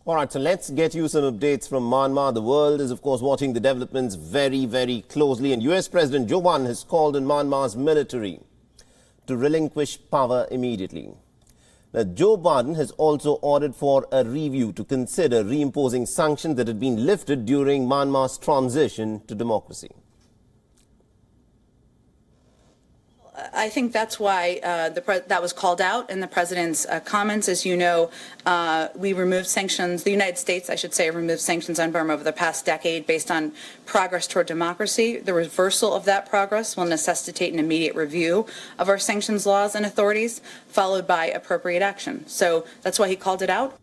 All right, so let's get you some updates from Myanmar. The world is, of course, watching the developments very, very closely. And US President Joe Biden has called on Myanmar's military to relinquish power immediately. Now, Joe Biden has also ordered for a review to consider reimposing sanctions that had been lifted during Myanmar's transition to democracy. I think that's why that was called out in the president's comments. As you know, we removed sanctions, the United States, I should say, removed sanctions on Burma over the past decade based on progress toward democracy. The reversal of that progress will necessitate an immediate review of our sanctions laws and authorities, followed by appropriate action. So that's why he called it out.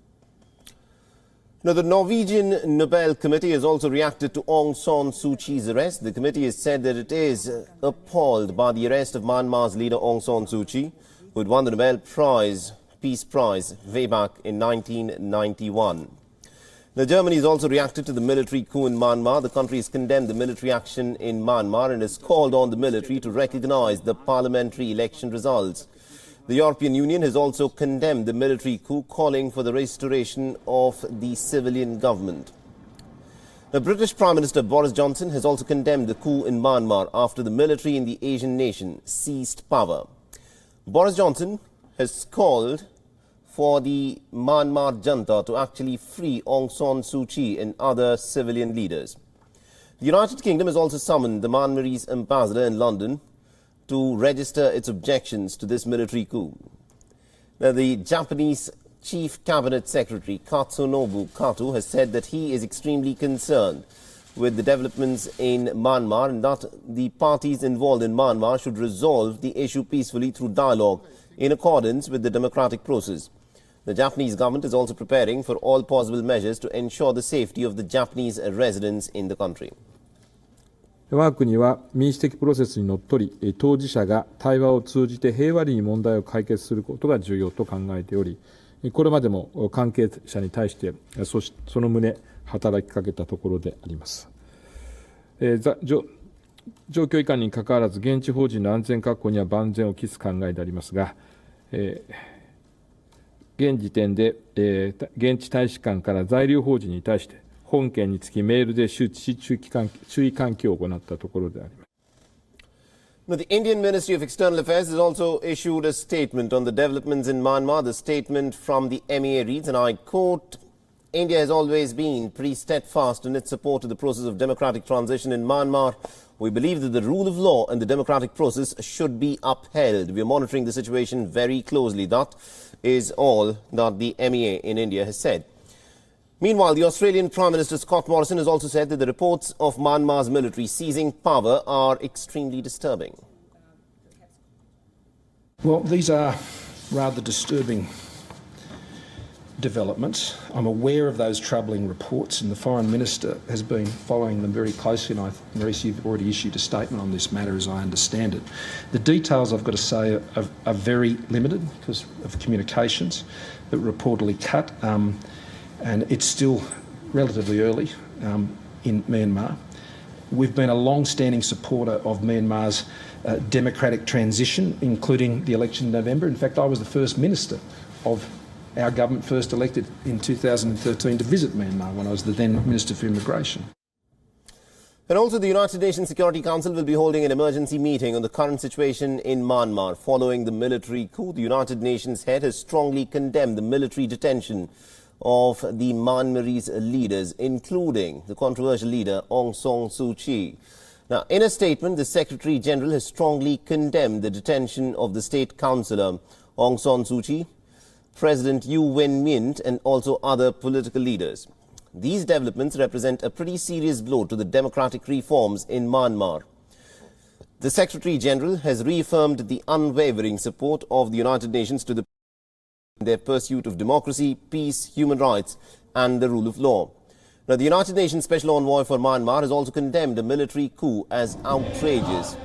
Now, the Norwegian Nobel Committee has also reacted to Aung San Suu Kyi's arrest. The committee has said that it is appalled by the arrest of Myanmar's leader Aung San Suu Kyi, who had won the Nobel Peace Prize way back in 1991. Now, Germany has also reacted to the military coup in Myanmar. The country has condemned the military action in Myanmar and has called on the military to recognize the parliamentary election results. The European Union has also condemned the military coup, calling for the restoration of the civilian government. The British Prime Minister Boris Johnson has also condemned the coup in Myanmar after the military in the Asian nation seized power. Boris Johnson has called for the Myanmar junta to actually free Aung San Suu Kyi and other civilian leaders. The United Kingdom has also summoned the Myanmarese ambassador in London to register its objections to this military coup. Now, the Japanese Chief Cabinet Secretary Katsunobu Kato has said that he is extremely concerned with the developments in Myanmar and that the parties involved in Myanmar should resolve the issue peacefully through dialogue in accordance with the democratic process. The Japanese government is also preparing for all possible measures to ensure the safety of the Japanese residents in the country. 我が国は民主的プロセスにのっとり、当事者が対話を通じて平和裏に問題を解決することが重要と考えており、これまでも関係者に対してその旨働きかけたところであります。状況いかんにかかわらず現地法人の安全確保には万全を期す考えでありますが、現時点で現地大使館から在留邦人に対して本件につきメールで周知し注意喚起を行ったところであります。Now, the Indian Ministry of External Affairs has also issued a statement on the developments in Myanmar. The statement from the MEA reads, and I quote, India has always been pretty steadfast in its support to the process of democratic transition in Myanmar. We believe that the rule of law and the democratic process should be upheld. We are monitoring the situation very closely. That is all that the MEA in India has said. Meanwhile, the Australian Prime Minister Scott Morrison has also said that the reports of Myanmar's military seizing power are extremely disturbing. Well, these are rather disturbing developments. I'm aware of those troubling reports, and the Foreign Minister has been following them very closely, and Maurice, you've already issued a statement on this matter as I understand it. The details, I've got to say, are very limited because of communications that were reportedly cut. And it's still relatively early in Myanmar. We've been a long-standing supporter of Myanmar's democratic transition, including the election in November. In fact, I was the first minister of our government, first elected in 2013, to visit Myanmar when I was the then Minister for Immigration. And also, the United Nations Security Council will be holding an emergency meeting on the current situation in Myanmar following the military coup. The United Nations head has strongly condemned the military detention of the Myanmarese leaders, including the controversial leader Aung San Suu Kyi. Now, in a statement, the Secretary General has strongly condemned the detention of the State Councillor Aung San Suu Kyi, President U Win Myint, and also other political leaders. These developments represent a pretty serious blow to the democratic reforms in Myanmar. The Secretary General has reaffirmed the unwavering support of the United Nations to their pursuit of democracy, peace, human rights and the rule of law. Now, the United Nations Special Envoy for Myanmar has also condemned a military coup as outrageous.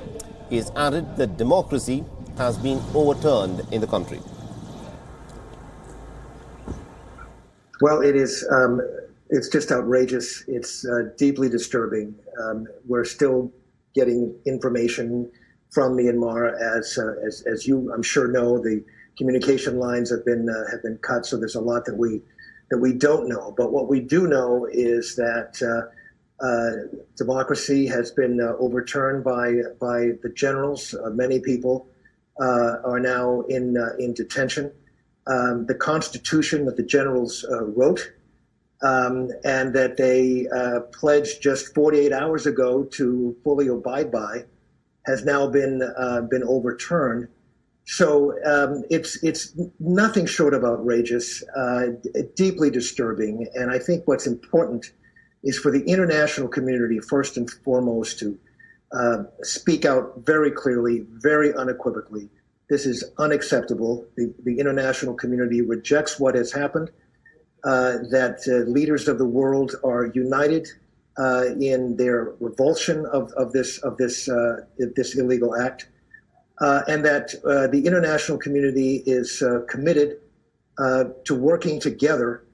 He has added that democracy has been overturned in the country. Well, it's just outrageous. It's deeply disturbing. We're still getting information from Myanmar, as you, I'm sure, know. The communication lines have been cut, so there's a lot that we that we don't know. But what we do know is that democracy has been overturned by the generals. Many people are now in detention. The Constitution that the generals wrote and that they pledged just 48 hours ago to fully abide by has now been overturned. So it's nothing short of outrageous, deeply disturbing. And I think what's important is for the international community, first and foremost, to speak out very clearly, very unequivocally. This is unacceptable. The international community rejects what has happened, that leaders of the world are united in their revulsion of this illegal act, and that the international community is committed to working together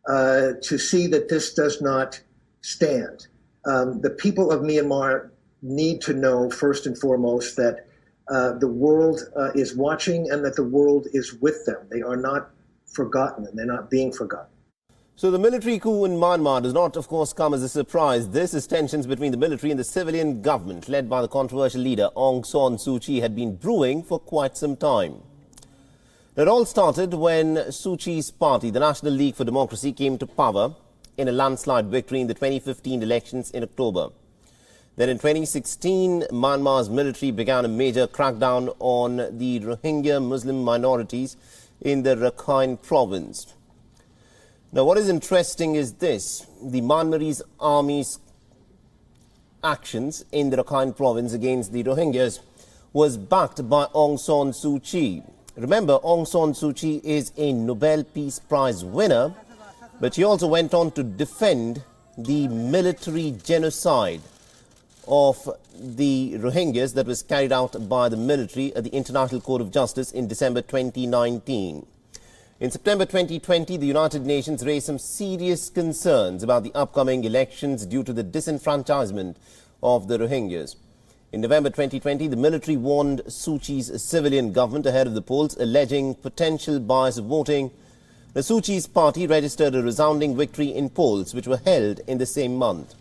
to see that this does not stand. The people of Myanmar need to know, first and foremost, that the world is watching and that the world is with them. They are not forgotten, and they're not being forgotten. So the military coup in Myanmar does not, of course, come as a surprise. This is tensions between the military and the civilian government, led by the controversial leader Aung San Suu Kyi, had been brewing for quite some time. It all started when Suu Kyi's party, the National League for Democracy, came to power in a landslide victory in the 2015 elections in October. Then in 2016, Myanmar's military began a major crackdown on the Rohingya Muslim minorities in the Rakhine province. Now, what is interesting is this: the Myanmarese army's actions in the Rakhine province against the Rohingyas was backed by Aung San Suu Kyi. Remember, Aung San Suu Kyi is a Nobel Peace Prize winner, but she also went on to defend the military genocide of the Rohingyas that was carried out by the military at the International Court of Justice in December 2019. In September 2020, the United Nations raised some serious concerns about the upcoming elections due to the disenfranchisement of the Rohingyas. In November 2020, the military warned Suu Kyi's civilian government ahead of the polls, alleging potential bias of voting. The Suu Kyi's party registered a resounding victory in polls which were held in the same month.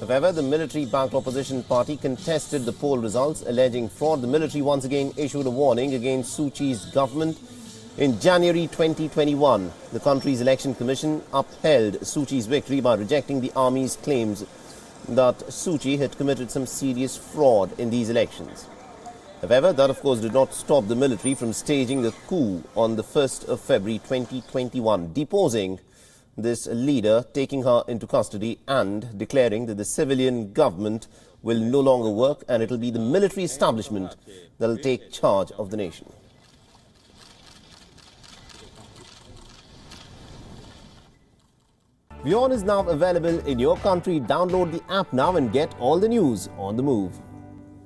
However, the military-backed opposition party contested the poll results, alleging fraud. The military once again issued a warning against Suu Kyi's government. In January 2021, the country's election commission upheld Suu Kyi's victory by rejecting the army's claims that Suu Kyi had committed some serious fraud in these elections. However, that of course did not stop the military from staging a coup on the 1st of February 2021, deposing this leader, taking her into custody and declaring that the civilian government will no longer work and it will be the military establishment that will take charge of the nation. WION is now available in your country. Download the app now and get all the news on the move.